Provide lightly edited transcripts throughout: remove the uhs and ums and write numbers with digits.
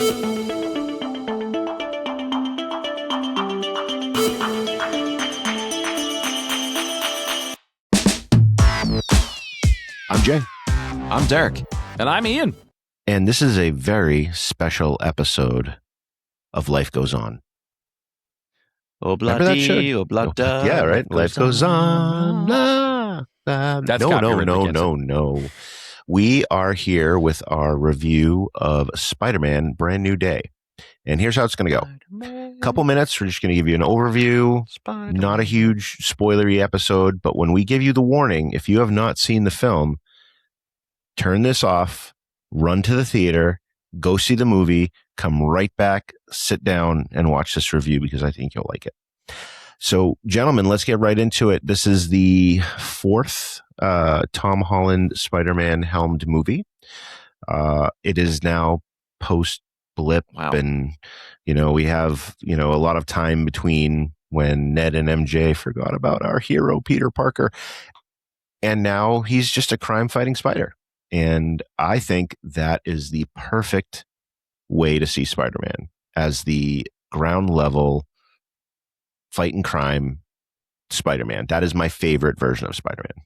I'm Jay. I'm Derek. And I'm Ian. And this is a very special episode of Life Goes On. Remember that show? Yeah, right? Life goes on. That's No. We are here with our review of Spider-Man Brand New Day. And here's how it's going to go. Couple minutes, we're just going to give you an overview. Spider-Man. Not a huge spoilery episode, but when we give you the warning, if you have not seen the film, turn this off, run to the theater, go see the movie, come right back, sit down, and watch this review because I think you'll like it. So, gentlemen, let's get right into it. This is the fourth Tom Holland Spider-Man helmed movie. It is now post-blip, and we have a lot of time between when Ned and MJ forgot about our hero Peter Parker, and now he's just a crime-fighting spider. And I think that is the perfect way to see Spider-Man, as the ground level fighting crime Spider-Man. That is my favorite version of Spider-Man.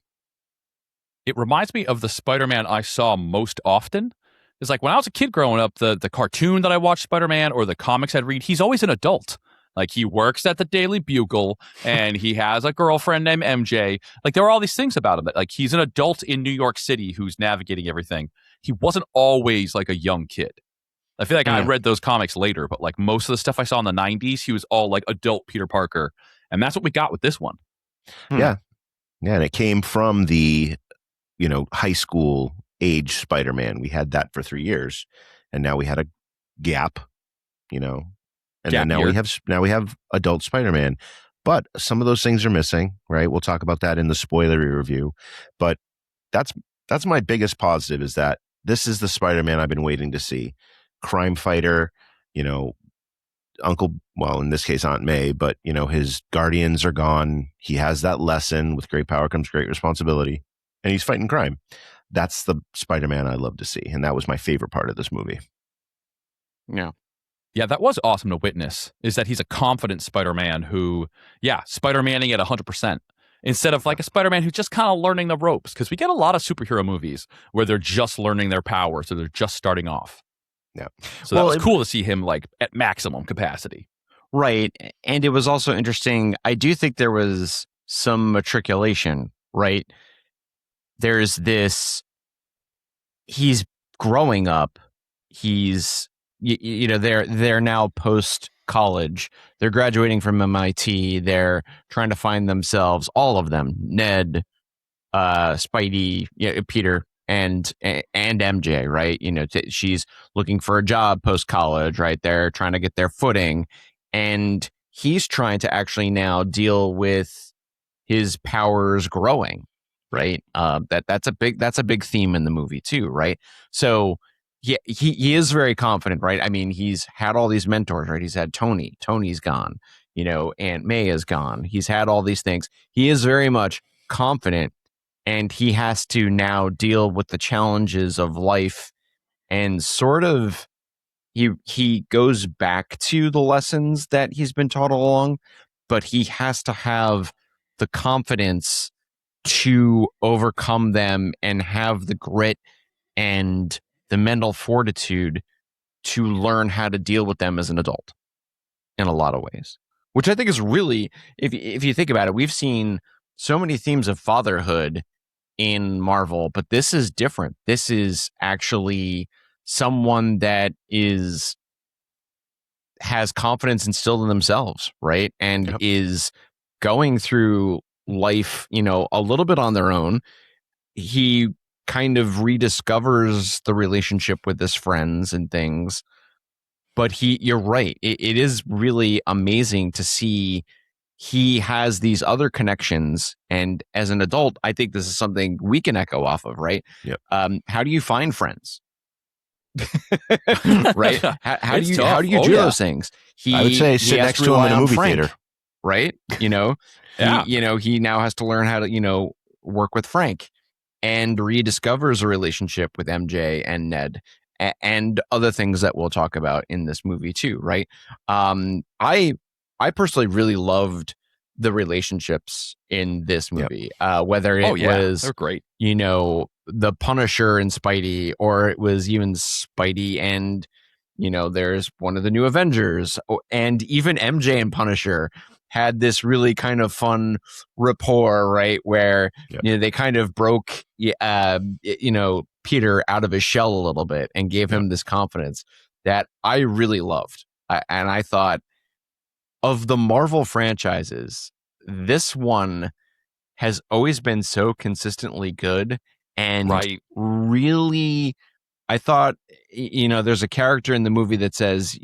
It reminds me of the Spider-Man I saw most often. It's like when I was a kid growing up, the cartoon that I watched Spider-Man or the comics I'd read, he's always an adult. Like, he works at the Daily Bugle and he has a girlfriend named MJ. Like, there are all these things about him. Like, he's an adult in New York City who's navigating everything. He wasn't always like a young kid. I feel like I read those comics later, but like most of the stuff I saw in the 90s, he was all like adult Peter Parker. And that's what we got with this one. Yeah. Yeah. And it came from the, high school age Spider-Man. We had that for 3 years. And now we had a gap, and then now we have adult Spider-Man. But some of those things are missing, right? We'll talk about that in the spoilery review. But that's my biggest positive, is that this is the Spider-Man I've been waiting to see. Crime fighter, in this case, Aunt May, but, his guardians are gone. He has that lesson: with great power comes great responsibility, and he's fighting crime. That's the Spider-Man I love to see. And that was my favorite part of this movie. Yeah. Yeah, that was awesome to witness, is that he's a confident Spider-Man who, Spider-Manning at 100%. Instead of like a Spider-Man who's just kind of learning the ropes. Because we get a lot of superhero movies where they're just learning their powers, so they're just starting off. Yeah. So that was cool to see him like at maximum capacity. Right. And it was also interesting. I do think there was some matriculation, right? There's this, he's growing up. He's, they're now post college. They're graduating from MIT. They're trying to find themselves, all of them, Ned, Spidey, Peter, and MJ, right? She's looking for a job post college, right? They're trying to get their footing, and he's trying to actually now deal with his powers growing, right? That's a big theme in the movie too, right? So yeah, he is very confident, right? I mean, he's had all these mentors, right? He's had Tony's gone, Aunt May is gone. He's had all these things. He is very much confident. And he has to now deal with the challenges of life, and sort of he goes back to the lessons that he's been taught all along, but he has to have the confidence to overcome them and have the grit and the mental fortitude to learn how to deal with them as an adult in a lot of ways, which I think is really, if you think about it, we've seen so many themes of fatherhood in Marvel, but this is different. This is actually someone that has confidence instilled in themselves, right? And is going through life, a little bit on their own. He kind of rediscovers the relationship with his friends and things. But you're right. It is really amazing to see he has these other connections, and as an adult, I think this is something we can echo off of, right? Yep. How do you find friends? Right? How do you do those things? I would say sit next to him in a movie theater, right? He now has to learn how to work with Frank, and rediscovers a relationship with MJ and Ned, and other things that we'll talk about in this movie too, right? I personally really loved the relationships in this movie, whether it was they're great. The Punisher and Spidey, or it was even Spidey and there's one of the new Avengers, and even MJ and Punisher had this really kind of fun rapport, right? Where they kind of broke Peter out of his shell a little bit and gave him this confidence that I really loved. And I thought, of the Marvel franchises, this one has always been so consistently good, and really, I thought, there's a character in the movie that says,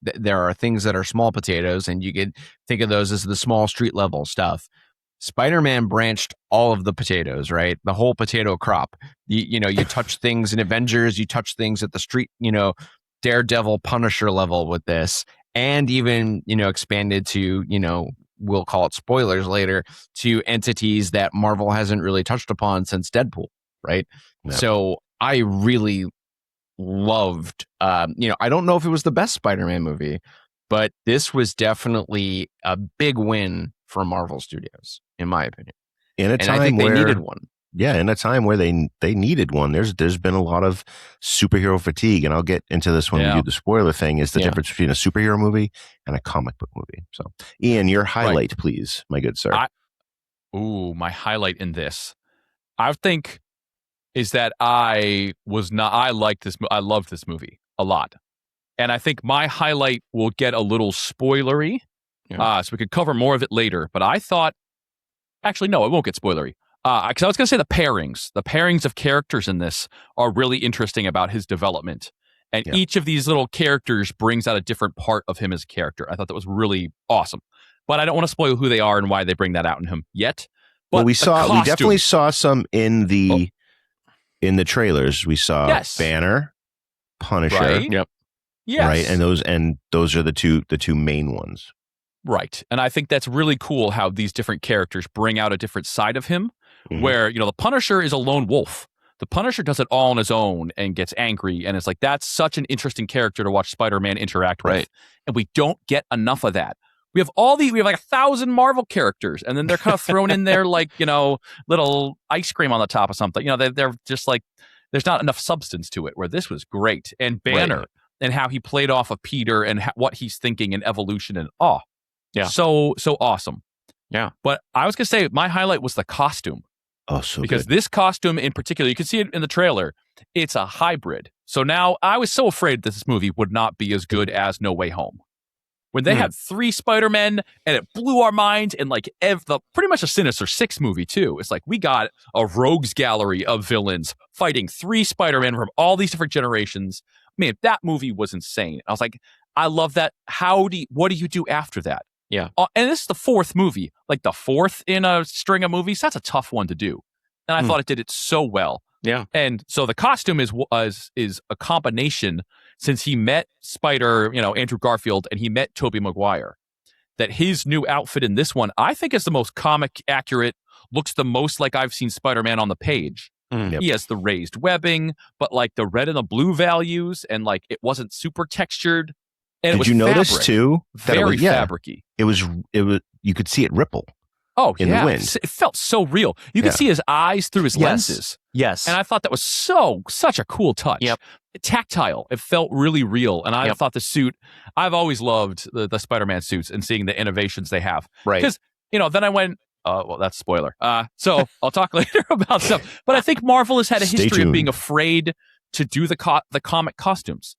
there are things that are small potatoes, and you could think of those as the small street level stuff. Spider-Man branched all of the potatoes, right? The whole potato crop. You touch things in Avengers, you touch things at the street, Daredevil, Punisher level with this, and even, expanded to, we'll call it spoilers later, to entities that Marvel hasn't really touched upon since Deadpool, right? Yep. So I really loved, I don't know if it was the best Spider-Man movie, but this was definitely a big win for Marvel Studios, in my opinion. In a time I think where they needed one. Yeah, in a time where they needed one. There's been a lot of superhero fatigue, and I'll get into this when we do the spoiler thing, is the difference between a superhero movie and a comic book movie. So, Ian, your highlight, please, my good sir. My highlight in this, I think, is that I loved this movie a lot. And I think my highlight will get a little spoilery, so we could cover more of it later. But I thought, actually, no, it won't get spoilery. Because I was going to say the pairings of characters in this are really interesting about his development. And each of these little characters brings out a different part of him as a character. I thought that was really awesome. But I don't want to spoil who they are and why they bring that out in him yet. But we definitely saw some in the trailers. We saw Banner, Punisher, right? Yep. Yes. Right, and those are the two main ones. Right. And I think that's really cool how these different characters bring out a different side of him, where, the Punisher is a lone wolf. The Punisher does it all on his own and gets angry. And it's like, that's such an interesting character to watch Spider-Man interact with. And we don't get enough of that. We have like 1,000 Marvel characters, and then they're kind of thrown in there like, little ice cream on the top of something. They're just like, there's not enough substance to it, where this was great. And Banner and how he played off of Peter and what he's thinking and evolution and so awesome. Yeah. But I was going to say my highlight was the costume. Oh, so because good. This costume in particular, you can see it in the trailer, it's a hybrid. So now I was so afraid that this movie would not be as good as No Way Home. When they had 3 Spider-Men, and it blew our minds, and like pretty much a Sinister Six movie too. It's like we got a rogues gallery of villains fighting 3 Spider-Men from all these different generations. Man, that movie was insane. I was like, I love that. What do you do after that? Yeah. And this is the 4th movie, like the 4th in a string of movies. That's a tough one to do. And I thought it did it so well. Yeah. And so the costume is a combination, since he met Andrew Garfield, and he met Tobey Maguire, that his new outfit in this one, I think, is the most comic accurate, looks the most like I've seen Spider-Man on the page. Yep. He has the raised webbing, but like the red and the blue values, and like it wasn't super textured. And Did you notice too that very fabricy? It was. You could see it ripple. Oh, in the wind. It felt so real. You could see his eyes through his lenses. Yes. And I thought that was such a cool touch. Yep. Tactile. It felt really real. And I thought the suit, I've always loved the Spider-Man suits and seeing the innovations they have. Right. Because, then I went, well, that's a spoiler. So I'll talk later about stuff. But I think Marvel has had a history of being afraid to do the comic costumes.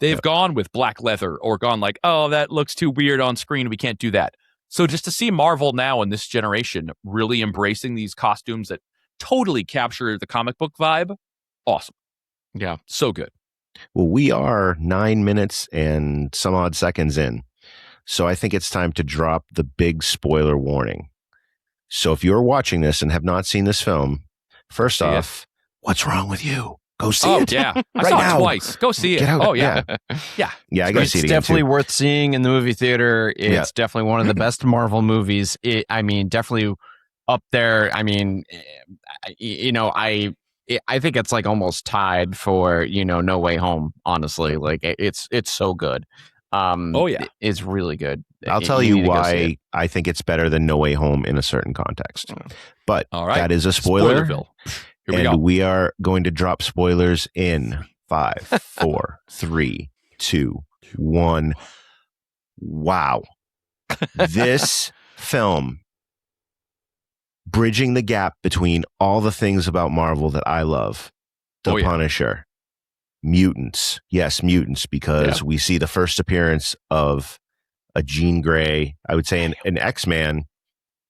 They've gone with black leather, or gone like, oh, that looks too weird on screen. We can't do that. So just to see Marvel now in this generation really embracing these costumes that totally capture the comic book vibe, awesome. Yeah. So good. Well, we are 9 minutes and some odd seconds in. So I think it's time to drop the big spoiler warning. So if you're watching this and have not seen this film, first off, what's wrong with you? Go see it. Yeah. I right saw now. it twice. Go see it. Get out. Oh, yeah. Yeah. Yeah, I got to see it It's again, definitely too. worth seeing in the movie theater. It's definitely one of the best Marvel movies. Definitely up there. I mean, I think it's like almost tied for No Way Home. Honestly, like it's so good. It's really good. I'll tell you why I think it's better than No Way Home in a certain context. But that is a spoiler. Spoilerville. Here we go. We are going to drop spoilers in 5, 4, 3, 2, 1. Wow. This film, bridging the gap between all the things about Marvel that I love. The Punisher. Mutants. Yes, mutants, because we see the first appearance of a Jean Grey, I would say an X-Man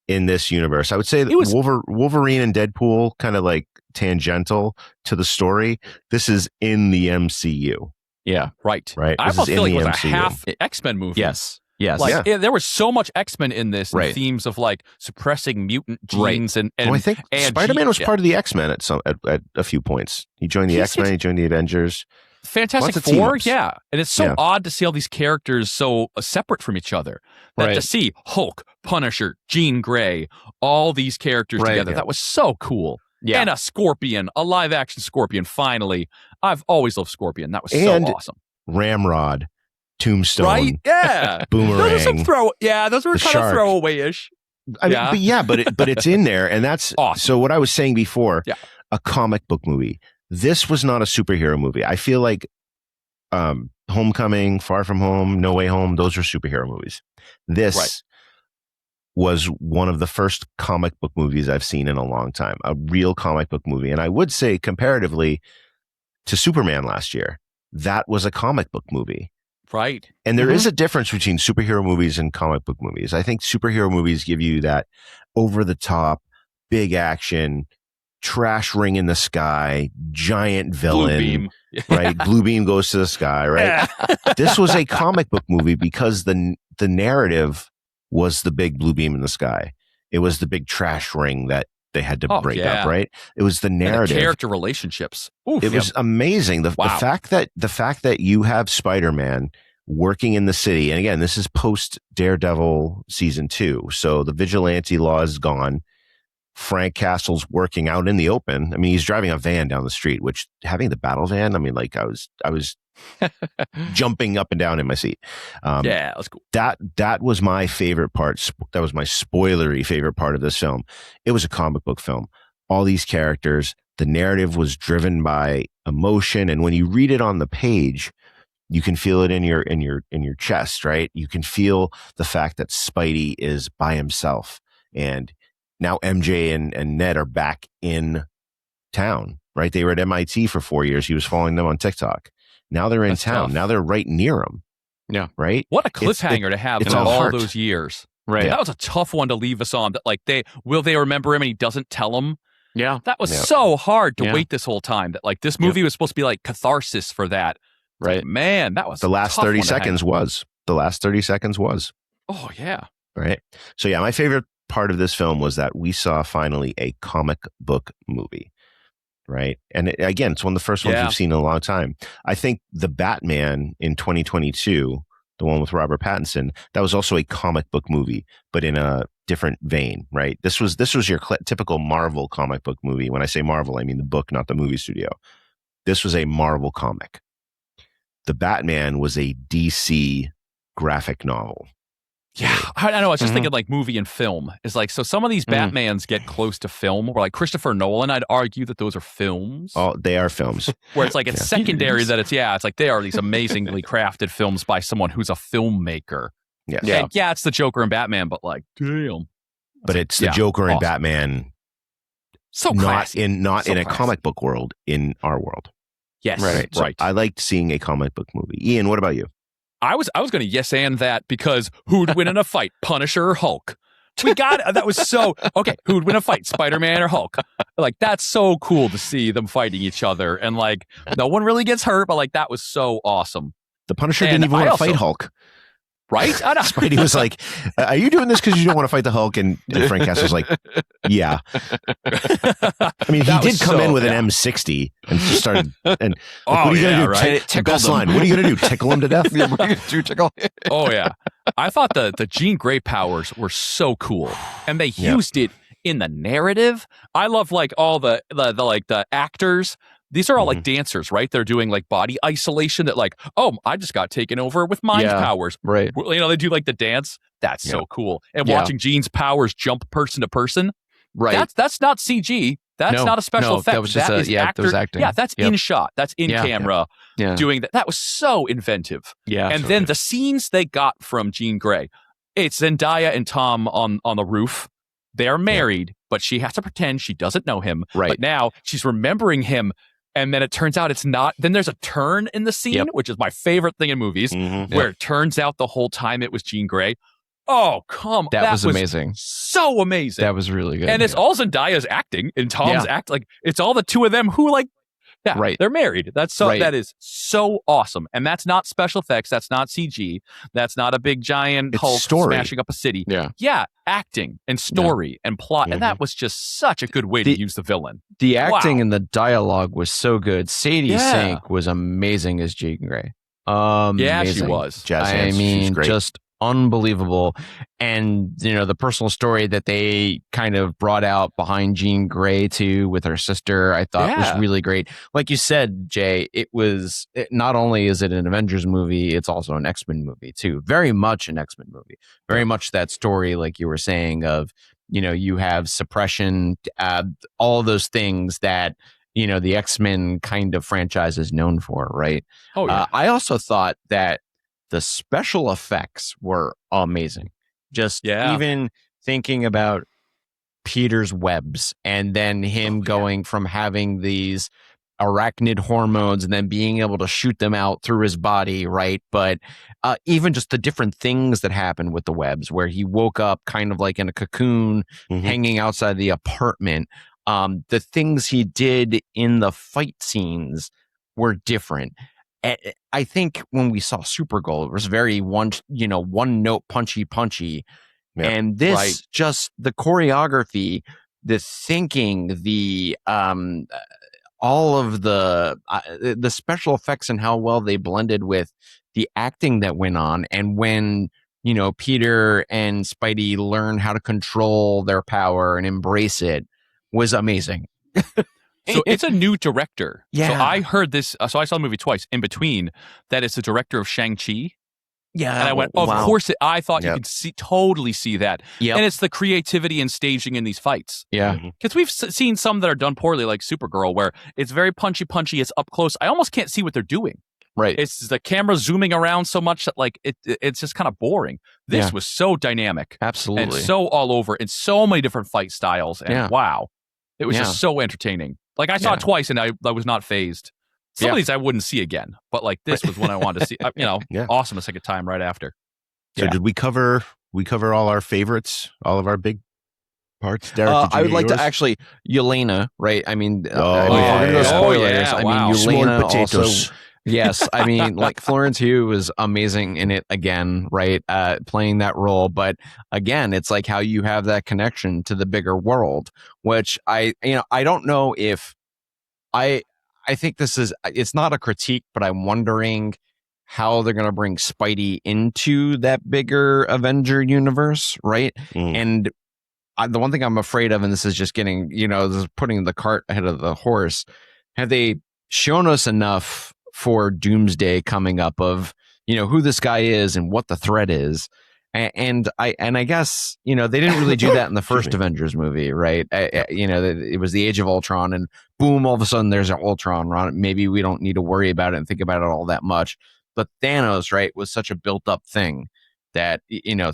in this universe. I would say that Wolverine and Deadpool kind of like tangential to the story. This is in the MCU. Yeah, right. I almost feel like it was a half X-Men movie. Yes. Like there was so much X-Men in this, and themes of like suppressing mutant genes and I think Spider-Man was part of the X-Men at a few points. He joined the X-Men, he joined the Avengers. Fantastic Four, and it's so odd to see all these characters so separate from each other. That to see Hulk, Punisher, Jean Grey, all these characters together, that was so cool. Yeah. And a Scorpion, a live-action Scorpion, finally. I've always loved Scorpion. That was so awesome. Ramrod, Tombstone, right? Yeah, Boomerang. Those were kind of throwaway-ish. But it's in there, and that's awesome. So what I was saying before, a comic book movie. This was not a superhero movie. I feel like Homecoming, Far From Home, No Way Home, those are superhero movies. This was one of the first comic book movies I've seen in a long time, a real comic book movie. And I would say comparatively to Superman last year, that was a comic book movie. Right. And there is a difference between superhero movies and comic book movies. I think superhero movies give you that over the top, big action, trash ring in the sky, giant villain, Blue beam. Right? Blue beam goes to the sky, right? This was a comic book movie because the narrative was the big blue beam in the sky. It was the big trash ring that they had to break up, right? It was the narrative, and the character relationships. Oof, it was amazing. The fact that you have Spider-Man working in the city, and again, this is post Daredevil season 2, so the vigilante law is gone. Frank Castle's working out in the open. I mean, he's driving a van down the street, which having the battle van, I mean, like I was jumping up and down in my seat. That was cool. That was my favorite part. That was my spoilery favorite part of this film. It was a comic book film. All these characters, the narrative was driven by emotion, and when you read it on the page, you can feel it in your chest, right? You can feel the fact that Spidey is by himself, and now MJ and Ned are back in town, right? They were at MIT for 4 years. He was following them on TikTok. Now they're in town. Tough. Now they're right near him. Yeah. Right? What a cliffhanger to have in all those years. Right. That was a tough one to leave us on. That like they remember him and he doesn't tell them. Yeah. That was so hard to wait this whole time. That like this movie was supposed to be like catharsis for that. Right. Like, man, that was the last 30 seconds was. The last 30 seconds was. Oh yeah. Right. So my favorite part of this film was that we saw finally a comic book movie, right? And again, it's one of the first ones we've seen in a long time. I think the Batman in 2022, the one with Robert Pattinson, that was also a comic book movie, but in a different vein, right? This was your typical Marvel comic book movie. When I say Marvel, I mean the book, not the movie studio. This was a Marvel comic. The Batman was a DC graphic novel. Yeah, I know. I was just thinking like movie and film. It's like, so some of these Batmans get close to film, or like Christopher Nolan, I'd argue that those are films. Oh, they are films. Where it's like, it's secondary that it's like they are these amazingly crafted films by someone who's a filmmaker. Yes. And it's the Joker and Batman, but like, damn. But it's the Joker and Batman. So classy. Not in a comic book world, in our world. Yes. Right. So I liked seeing a comic book movie. Ian, what about you? I was going to yes and that, because who'd win in a fight, Punisher or Hulk? We got it. That was so okay. Who'd win a fight, Spider-Man or Hulk? Like, that's so cool to see them fighting each other, and like no one really gets hurt, but like that was so awesome. The Punisher didn't even want to fight Hulk. Right? I know. Spidey was like, "Are you doing this because you don't want to fight the Hulk?" And Frank Castle was like, "Yeah." I mean, he did come in with an M60 and just started. And what are you going to do? Right? Best line. What are you going to do? Tickle him to death? Oh yeah. I thought the Jean Grey powers were so cool, and they used it in the narrative. I love like all the actors. These are all like dancers, right? They're doing like body isolation that like, oh, I just got taken over with mind powers. Right. You know, they do like the dance. That's so cool. And watching Jean's powers jump person to person. Right. That's not CG. That's not a special effect. That was just that was acting. Yeah, that's in shot. That's in camera doing that. That was so inventive. Yeah. And then the scenes they got from Jean Grey. It's Zendaya and Tom on the roof. They're married, but she has to pretend she doesn't know him. Right. But now she's remembering him. And then it turns out it's not. Then there's a turn in the scene, which is my favorite thing in movies, where it turns out the whole time it was Jean Grey. Oh, come on. That was amazing. So amazing. That was really good. And it's all Zendaya's acting and Tom's act. Like, it's all the two of them who, like, they're married. That is so awesome. And that's not special effects. That's not CG. That's not a big giant Hulk smashing up a city. Yeah. Acting and story and plot. And that was just such a good way to use the villain. The acting and the dialogue was so good. Sadie Sink was amazing as Jean Grey. Yeah, she was. I mean, just unbelievable. And the personal story that they kind of brought out behind Jean Grey too with her sister, I thought was really great. Like you said, Jay, not only is it an Avengers movie, it's also an X-Men movie too. Very much an X-Men movie. Very much that story, like you were saying, of you have suppression, all of those things that the X-Men kind of franchise is known for, right? Oh yeah. I also thought that the special effects were amazing. Just even thinking about Peter's webs and then him going from having these arachnid hormones and then being able to shoot them out through his body, right? But even just the different things that happened with the webs, where he woke up kind of like in a cocoon hanging outside the apartment. The things he did in the fight scenes were different. I think when we saw Supergirl, it was very one note punchy. Yeah, and this just the choreography, the thinking, the all of the special effects and how well they blended with the acting that went on. And when Peter and Spidey learn how to control their power and embrace it was amazing. So it's a new director. Yeah. So I heard this. So I saw the movie twice in between. That it's the director of Shang-Chi. Yeah. And I went, of course. I thought you could totally see that. Yeah. And it's the creativity and staging in these fights. Yeah. Because we've seen some that are done poorly, like Supergirl, where it's very punchy. It's up close. I almost can't see what they're doing. Right. It's the camera zooming around so much that like it's just kind of boring. This was so dynamic. Absolutely. And so all over in so many different fight styles. And wow. It was just so entertaining. Like I saw it twice and I was not fazed. Some of these I wouldn't see again, but like this was one I wanted to see. Awesome a second time right after. So did we cover all our favorites, all of our big parts? Derek, I would like to actually Yelena, right? I mean, we're gonna go spoilers. I mean, Yelena also. Yes, I mean, like Florence Pugh was amazing in it again, right? Playing that role, but again, it's like how you have that connection to the bigger world, which I don't know if I think it's not a critique, but I'm wondering how they're going to bring Spidey into that bigger Avenger universe, right? And the one thing I'm afraid of, and this is just getting, this is putting the cart ahead of the horse. Have they shown us enough for Doomsday coming up of, who this guy is and what the threat is? And I guess, they didn't really do that in the first Avengers movie, right? It was the Age of Ultron and boom, all of a sudden there's an Ultron. Maybe we don't need to worry about it and think about it all that much. But Thanos, right, was such a built up thing that,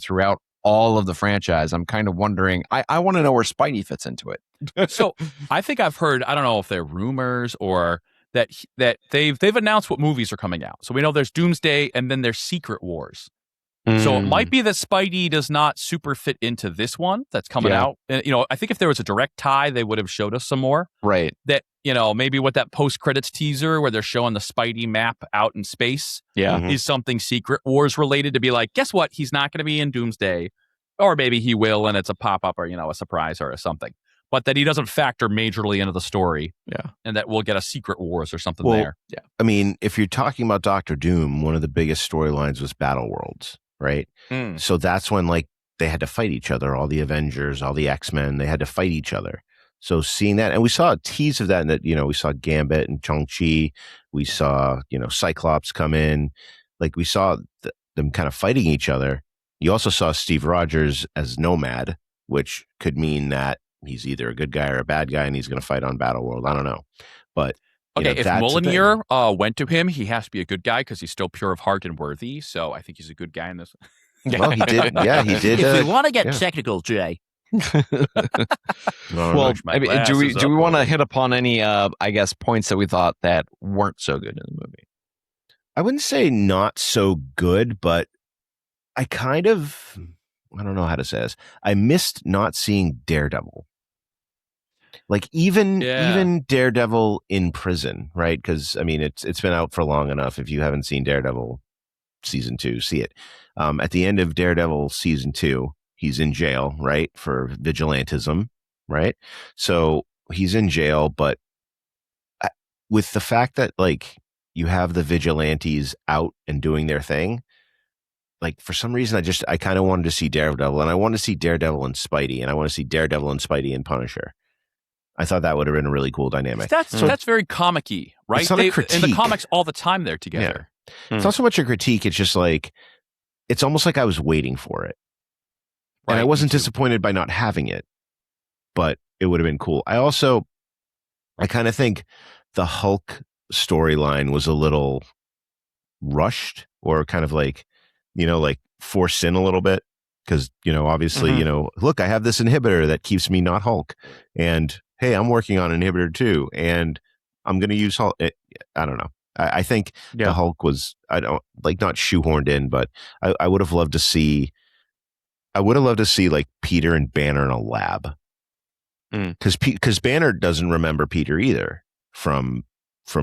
throughout all of the franchise, I'm kind of wondering, I want to know where Spidey fits into it. So I think I've heard, I don't know if they're rumors or that they've announced what movies are coming out. So we know there's Doomsday and then there's Secret Wars. So it might be that Spidey does not super fit into this one that's coming out. And, I think if there was a direct tie, they would have showed us some more. Right. That, maybe with that post-credits teaser where they're showing the Spidey map out in space is something Secret Wars related to be like, guess what? He's not going to be in Doomsday. Or maybe he will and it's a pop-up or, a surprise or something. But that he doesn't factor majorly into the story. Yeah. And that we'll get a Secret Wars or something there. Yeah. I mean, if you're talking about Doctor Doom, one of the biggest storylines was Battle Worlds. Right. So that's when like they had to fight each other. All the Avengers, all the X-Men, they had to fight each other. So seeing that, and we saw a tease of that, and that, we saw Gambit and Shang-Chi, we saw, Cyclops come in, like we saw them kind of fighting each other. You also saw Steve Rogers as Nomad, which could mean that he's either a good guy or a bad guy, and he's going to fight on Battleworld. I don't know, but okay, if Mjolnir went to him, he has to be a good guy because he's still pure of heart and worthy. So I think he's a good guy in this. Well, he did. Yeah, he did. If we want to get technical, Jay. Well, do we want to hit upon any I guess points that we thought that weren't so good in the movie? I wouldn't say not so good, but I don't know how to say this. I missed not seeing Daredevil. Like even Daredevil in prison, right? Because it's been out for long enough. If you haven't seen Daredevil season 2, see it. At the end of Daredevil season 2, he's in jail, right, for vigilantism, right? So he's in jail, but with the fact that like you have the vigilantes out and doing their thing, like for some reason I kind of wanted to see Daredevil, and I want to see Daredevil and Spidey, and I want to see Daredevil and Spidey and Punisher. I thought that would have been a really cool dynamic. That's very comic-y, right? It's not a critique. In the comics all the time they're together. Yeah. It's not so much a critique. It's just like, it's almost like I was waiting for it. And I wasn't disappointed by not having it, but it would have been cool. I kind of think the Hulk storyline was a little rushed, or kind of like, like forced in a little bit. Because, obviously, look, I have this inhibitor that keeps me not Hulk. And hey, I'm working on an inhibitor too. And I'm going to use Hulk. I don't know. I think the Hulk was, not shoehorned in, but I would have loved to see. I would have loved to see like Peter and Banner in a lab, because Banner doesn't remember Peter either from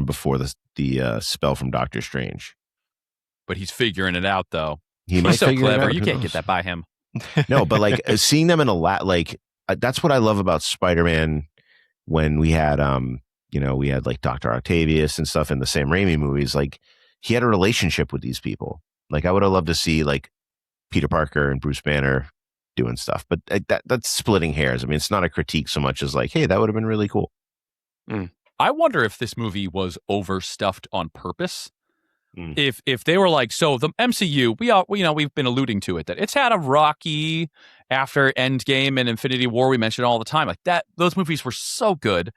before the spell from Doctor Strange. But he's figuring it out, though. He's so clever. You can't get that by him. No, but like seeing them in a lab, like that's what I love about Spider-Man. When we had we had like Dr. Octavius and stuff in the Sam Raimi movies, like he had a relationship with these people. Like I would have loved to see like Peter Parker and Bruce Banner doing stuff, but that's splitting hairs. I mean, it's not a critique so much as like, hey, that would have been really cool. I wonder if this movie was overstuffed on purpose. If they were like, so the MCU, we've been alluding to it, that it's had a rocky after Endgame and Infinity War. We mention all the time like that. Those movies were so good,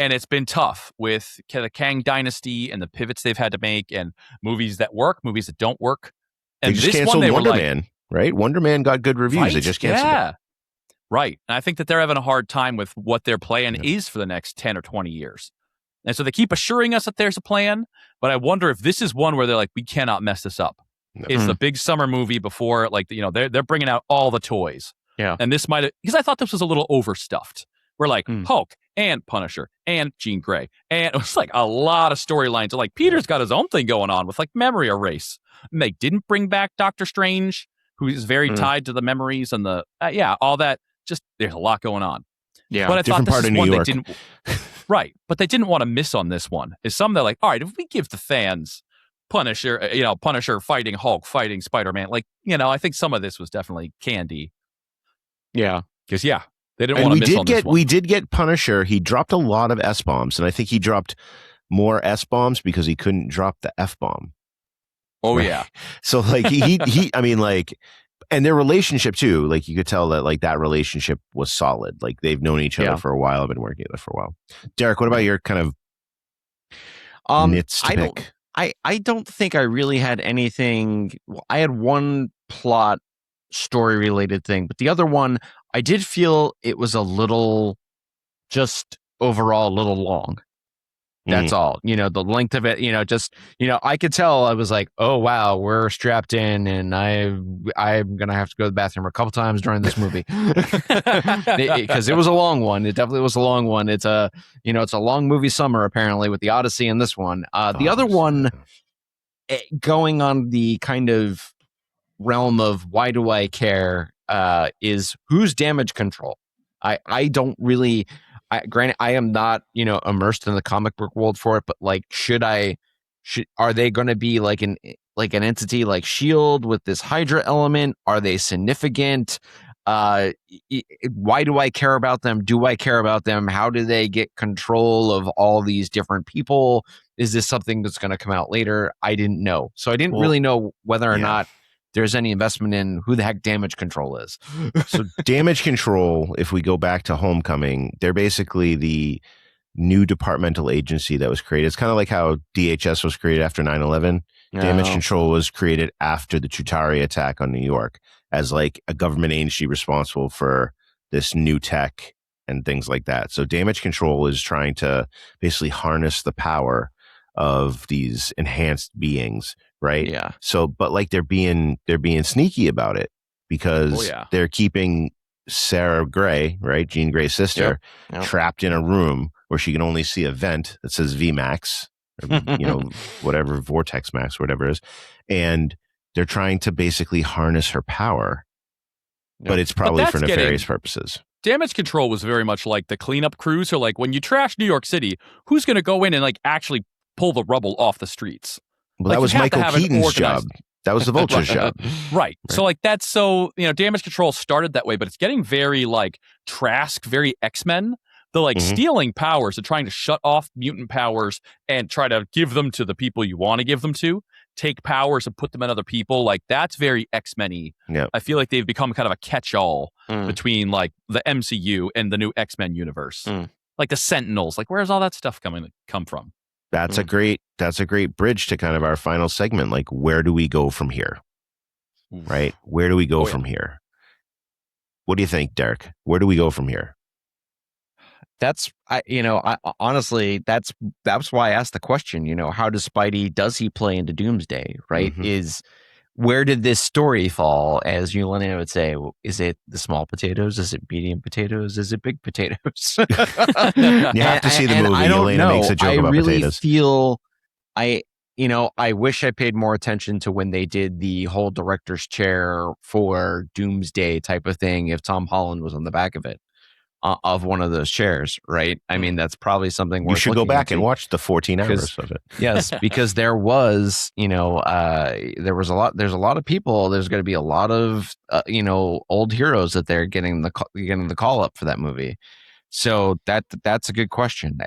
and it's been tough with the Kang Dynasty and the pivots they've had to make, and movies that work, movies that don't work. And they just canceled Wonder Man, right? Wonder Man got good reviews. Right? They just canceled it. Right. And I think that they're having a hard time with what their plan is for the next 10 or 20 years. And so they keep assuring us that there's a plan, but I wonder if this is one where they're like, we cannot mess this up. No. It's the big summer movie before, like, they're bringing out all the toys. Yeah. And this because I thought this was a little overstuffed. We're like Hulk and Punisher and Jean Grey. And it was like a lot of storylines. Like Peter's got his own thing going on with like memory erase. And they didn't bring back Doctor Strange, who is very tied to the memories and the, all that. Just there's a lot going on. Yeah. But I different thought part this of is New one York. they didn't. Right. But they didn't want to miss on this one. Is some they're like, all right, if we give the fans Punisher fighting Hulk, fighting Spider-Man, like, I think some of this was definitely candy. Yeah. Because, they didn't want to miss on this one. We did get Punisher. He dropped a lot of S-bombs, and I think he dropped more S-bombs because he couldn't drop the F-bomb. Oh, right? yeah. So, like, he I mean, like, and their relationship, too, like, you could tell that, like, that relationship was solid. Like, they've known each other for a while, have been working together for a while. Derek, what about your kind of nits to pick? I don't think I really had anything. Well, I had one plot story related thing, but the other one, I did feel it was a little, just overall a little long. That's all. The length of it, I could tell. I was like, oh wow, we're strapped in, and I'm gonna have to go to the bathroom a couple times during this movie because it was a long one. It definitely was a long one. It's a long movie summer apparently with the Odyssey and this one. The other one, going on the kind of realm of why do I care, is who's damage control. I don't really. Granted, I am not, immersed in the comic book world for it, but like, are they going to be like like an entity like Shield with this Hydra element? Are they significant? Why do I care about them? Do I care about them? How do they get control of all these different people? Is this something that's going to come out later? I didn't know. So I didn't really know whether or not there's any investment in who the heck Damage Control is. So Damage Control, if we go back to Homecoming, they're basically the new departmental agency that was created. It's kind of like how DHS was created after 9/11. Damage Control was created after the Chitauri attack on New York as like a government agency responsible for this new tech and things like that. So Damage Control is trying to basically harness the power of these enhanced beings, right? Yeah. So, but like they're being sneaky about it because they're keeping Sarah Gray, right, Jean Grey's sister, trapped in a room where she can only see a vent that says VMAX, or, whatever, Vortex Max, whatever it is, and they're trying to basically harness her power, but it's probably for nefarious purposes. Damage Control was very much like the cleanup crew. So like when you trash New York City, who's going to go in and like actually pull the rubble off the streets? Well, that was Michael Keaton's job. That was the Vulture's job. Right. So like that's Damage Control started that way, but it's getting very like Trask, very X-Men. The like stealing powers and trying to shut off mutant powers and try to give them to the people you want to give them to, take powers and put them in other people. Like that's very X-Men-y. Yeah. I feel like they've become kind of a catch-all between like the MCU and the new X-Men universe. Like the Sentinels. Like where's all that stuff come from? That's a great bridge to kind of our final segment. Like, where do we go from here? Right? Where do we go from here? What do you think, Derek? Where do we go from here? Honestly, that's why I asked the question, how does he play into Doomsday, right? Is where did this story fall? As Yelena would say, is it the small potatoes? Is it medium potatoes? Is it big potatoes? You have to see the movie. Yelena makes a joke about potatoes. I wish I paid more attention to when they did the whole director's chair for Doomsday type of thing, if Tom Holland was on the back of it. Of one of those chairs, right? I mean, that's probably something you should go back and watch the 14 hours of it. Yes, because there was, there's a lot of people. There's going to be a lot of, old heroes that they're getting the call up for that movie. So that's a good question.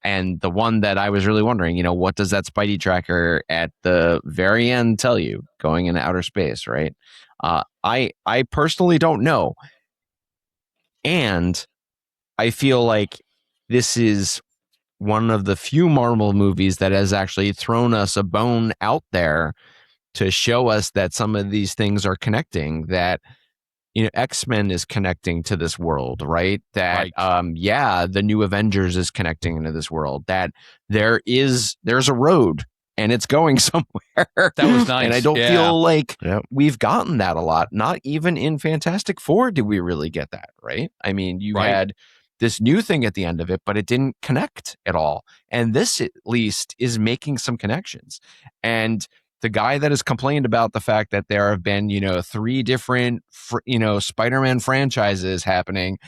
And the one that I was really wondering, what does that Spidey tracker at the very end tell you going into outer space, right? I personally don't know. And I feel like this is one of the few Marvel movies that has actually thrown us a bone out there to show us that some of these things are connecting, that, X-Men is connecting to this world, right? That, the new Avengers is connecting into this world, that there's a road and it's going somewhere. That was nice. And I don't feel like we've gotten that a lot. Not even in Fantastic Four did we really get that, right? I mean, you had this new thing at the end of it, but it didn't connect at all. And this, at least, is making some connections. And the guy that has complained about the fact that there have been, 3 different, Spider-Man franchises happening,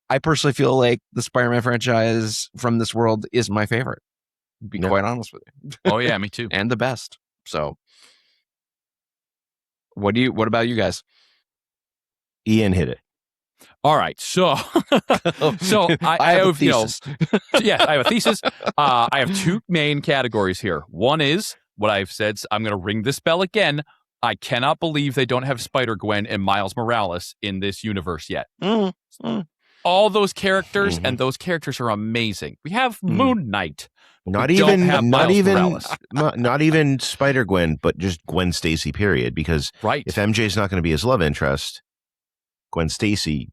I personally feel like the Spider-Man franchise from this world is my favorite. Be quite honest with you. Oh yeah, me too. And the best. So what about you guys? Ian hit it. All right. So I have a thesis. I have a thesis. I have 2 main categories here. One is what I've said. I'm going to ring this bell again. I cannot believe they don't have Spider-Gwen and Miles Morales in this universe yet. All those characters, and those characters are amazing. We have Moon Knight. Not even Spider-Gwen, but just Gwen Stacy, period. Because if MJ's not going to be his love interest, Gwen Stacy.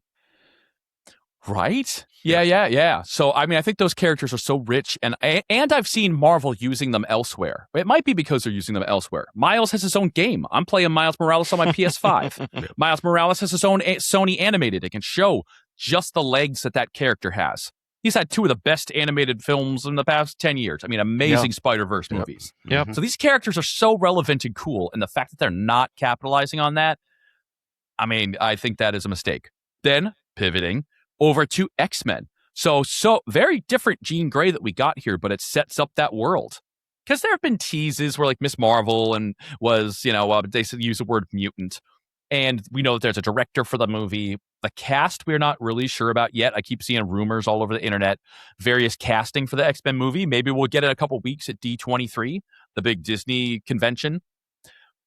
Right? Yeah. So, I mean, I think those characters are so rich, and I've seen Marvel using them elsewhere. It might be because they're using them elsewhere. Miles has his own game. I'm playing Miles Morales on my PS5. Miles Morales has his own Sony animated. It can show just the legs that character has. He's had 2 of the best animated films in the past 10 years. I mean, amazing Spider-Verse movies. So these characters are so relevant and cool, and the fact that they're not capitalizing on that, I mean, I think that is a mistake. Then, pivoting over to X-Men. So very different Jean Grey that we got here, but it sets up that world. because there have been teases where like Miss Marvel and was, they use the word mutant. And we know that there's a director for the movie. The cast, we're not really sure about yet. I keep seeing rumors all over the internet, various casting for the X-Men movie. Maybe we'll get it a couple weeks at D23, the big Disney convention.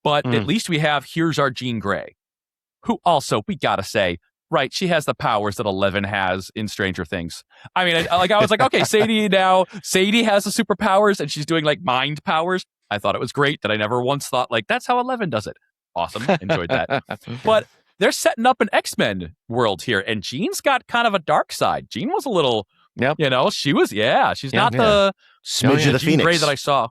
But at least we have, here's our Jean Grey, who also, we gotta say, right, she has the powers that Eleven has in Stranger Things. I mean, I was like, okay, Sadie has the superpowers and she's doing like mind powers. I thought it was great that I never once thought like, that's how 11 does it. Awesome. Enjoyed that. But they're setting up an X-Men world here. And Jean's got kind of a dark side. Jean was a little, she's not the smidge of the Jean Phoenix Grey that I saw.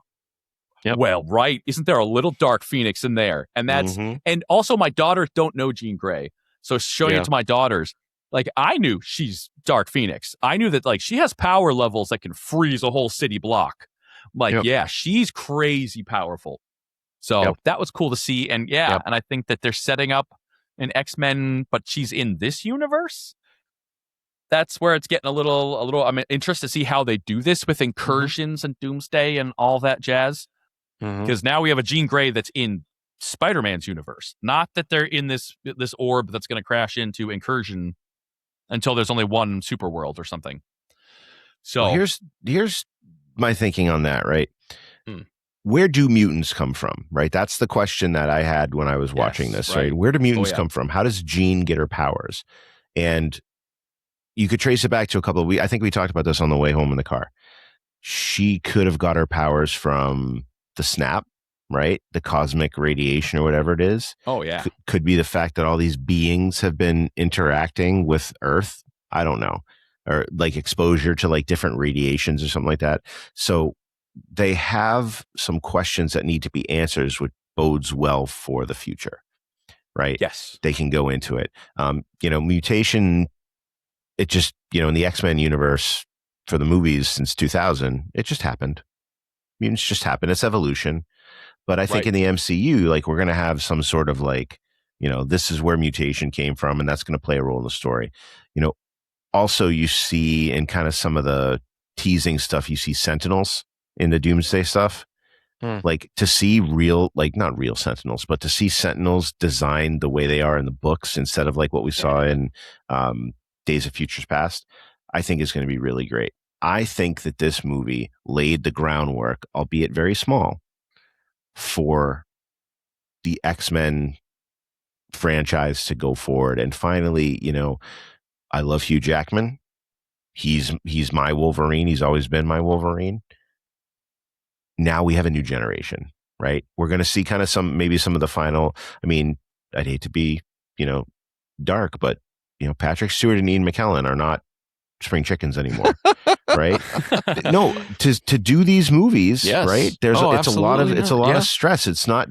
Yep. Well, right. Isn't there a little dark Phoenix in there? And that's, and also my daughters don't know Jean Grey. So showing it to my daughters, like I knew she's Dark Phoenix. I knew that like she has power levels that can freeze a whole city block. Like, she's crazy powerful. So that was cool to see. And and I think that they're setting up an X-Men, but she's in this universe. That's where it's getting a little, I'm interested to see how they do this with incursions and Doomsday and all that jazz. Because now we have a Jean Grey that's in Spider-Man's universe. Not that they're in this orb that's going to crash into incursion until there's only one super world or something. So here's my thinking on that, right? Where do mutants come from, right? That's the question that I had when I was watching this, right? Where do mutants come from? How does Jean get her powers? And you could trace it back to a couple of weeks. I think we talked about this on the way home in the car. She could have got her powers from the snap, right? The cosmic radiation or whatever it is. Oh, yeah. Could be the fact that all these beings have been interacting with Earth. I don't know. Or like exposure to like different radiations or something like that. So they have some questions that need to be answered, which bodes well for the future, right? Yes. They can go into it. Mutation, it just, in the X-Men universe for the movies since 2000, it just happened. Mutants just happen. It's evolution. But I think in the MCU, like we're going to have some sort of like, this is where mutation came from, and that's going to play a role in the story. Also you see in kind of some of the teasing stuff, you see Sentinels in the Doomsday stuff. Like to see real, like not real Sentinels, but to see Sentinels designed the way they are in the books instead of like what we saw in Days of Futures Past, I think is going to be really great. I think that this movie laid the groundwork, albeit very small, for the X-Men franchise to go forward. And finally, I love Hugh Jackman. He's my Wolverine. He's always been my Wolverine. Now we have a new generation, right? We're going to see kind of maybe some of the final, I mean, I'd hate to be, dark, but, Patrick Stewart and Ian McKellen are not spring chickens anymore, right? No, to do these movies, right? It's a lot of stress. It's not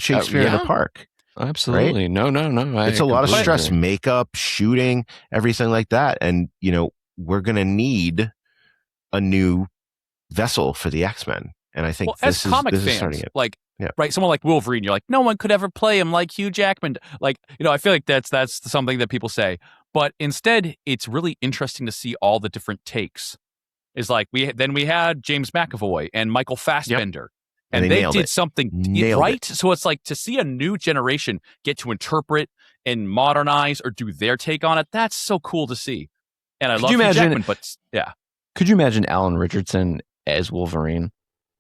Shakespeare in the Park. Absolutely. Right? No. It's a lot of stress, makeup, shooting, everything like that. And, we're going to need a new vessel for the X-Men. And I think this is starting it. Like, right, someone like Wolverine, you're like, no one could ever play him like Hugh Jackman. Like, I feel like that's something that people say. But instead, it's really interesting to see all the different takes. Is like we had James McAvoy and Michael Fassbender, and they did something right. So it's like to see a new generation get to interpret and modernize or do their take on it. That's so cool to see. And I love Hugh Jackman, but could you imagine Alan Richardson as Wolverine?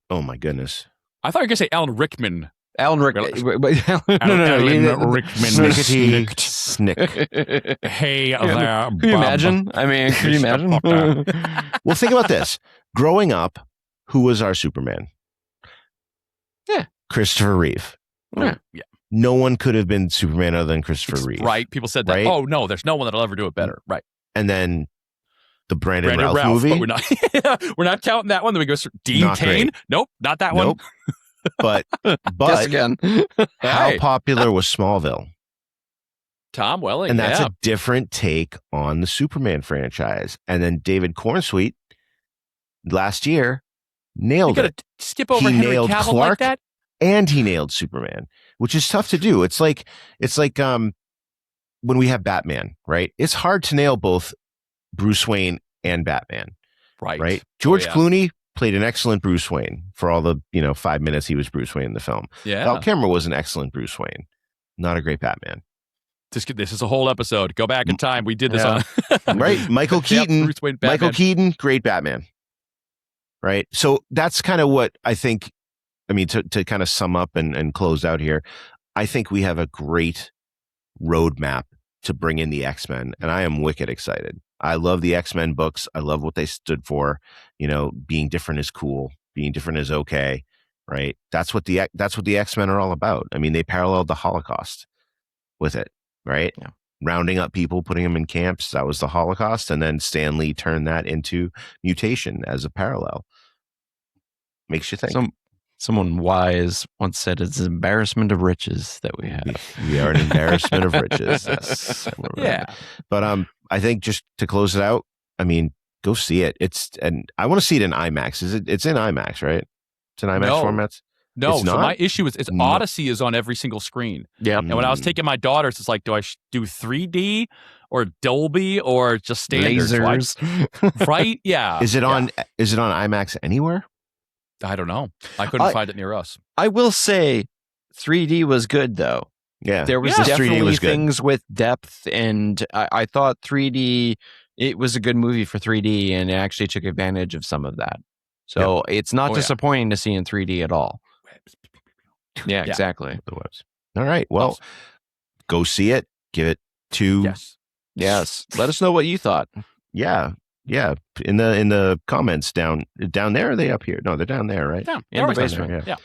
Oh my goodness! I thought you were gonna say Alan Rickman. Alan Rickman. No. Rickman. Snick. Hey there, Bob. Can you imagine? I mean, could you imagine? Well, think about this. Growing up, who was our Superman? Yeah. Christopher Reeve. Yeah. No one could have been Superman other than Christopher Reeve. Right. People said that. Right? Oh, no, there's no one that'll ever do it better. Right. And then the Brandon Routh movie. But we're not counting that one. Then we go Dean Not Cain. great. Nope, not that one. But Guess again. How popular was Smallville? Tom Welling. And that's a different take on the Superman franchise. And then David Cornsweet last year nailed it. Skip over Henry Cavill Clark, like that? And he nailed Superman, which is tough to do. It's like when we have Batman, right? It's hard to nail both Bruce Wayne and Batman. Right. George Clooney, played an excellent Bruce Wayne for all the 5 minutes he was Bruce Wayne in the film. Yeah. Val Kilmer was an excellent Bruce Wayne, not a great Batman. This is a whole episode. Go back in time. We did this on right. Michael Keaton. Bruce Wayne, Batman. Michael Keaton, great Batman. Right. So that's kind of what I think. I mean, to kind of sum up and close out here, I think we have a great roadmap to bring in the X-Men, and I am wicked excited. I love the X-Men books. I love what they stood for. Being different is cool. Being different is okay. Right. That's what the X-Men are all about. I mean, they paralleled the Holocaust with it. Right. Yeah. Rounding up people, putting them in camps. That was the Holocaust. And then Stan Lee turned that into mutation as a parallel. Makes you think. Someone wise once said it's an embarrassment of riches that we have. We are an embarrassment of riches. Yes. Yeah. But I think just to close it out, I mean, go see it. And I want to see it in IMAX. It's in IMAX, right? It's in IMAX formats? No, it's so not? my issue is Odyssey is on every single screen. Yeah. And when I was taking my daughters, it's like, do I do 3D or Dolby or just standard? Lasers. Right? Yeah. Is it on IMAX anywhere? I don't know. I couldn't find it near us. I will say 3D was good, though. Yeah. There was 3D definitely was good. things with depth, and I thought 3D, it was a good movie for 3D, and it actually took advantage of some of that. So it's not disappointing to see in 3D at all. Yeah, exactly. The webs. All right. Well, go see it. Give it 2. Yes. Let us know what you thought. Yeah. Yeah. In the comments down there, are they up here? No, they're down there, right? Down. In the basement. Yeah.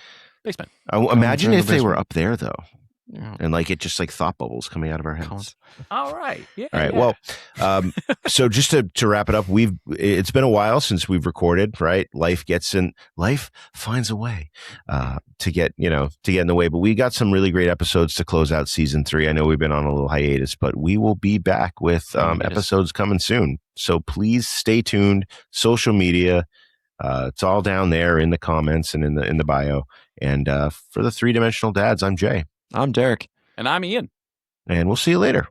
Basement. Imagine if they were basement. up there, though. Yeah. And it just thought bubbles coming out of our heads. All right. Yeah. All right. Well, so just to wrap it up, it's been a while since we've recorded, right? Life finds a way to get in the way. But we got some really great episodes to close out season 3. I know we've been on a little hiatus, but we will be back with episodes coming soon. So please stay tuned. Social media, it's all down there in the comments and in the bio. And for the 3-dimensional dads, I'm Jay. I'm Derek. And I'm Ian. And we'll see you later.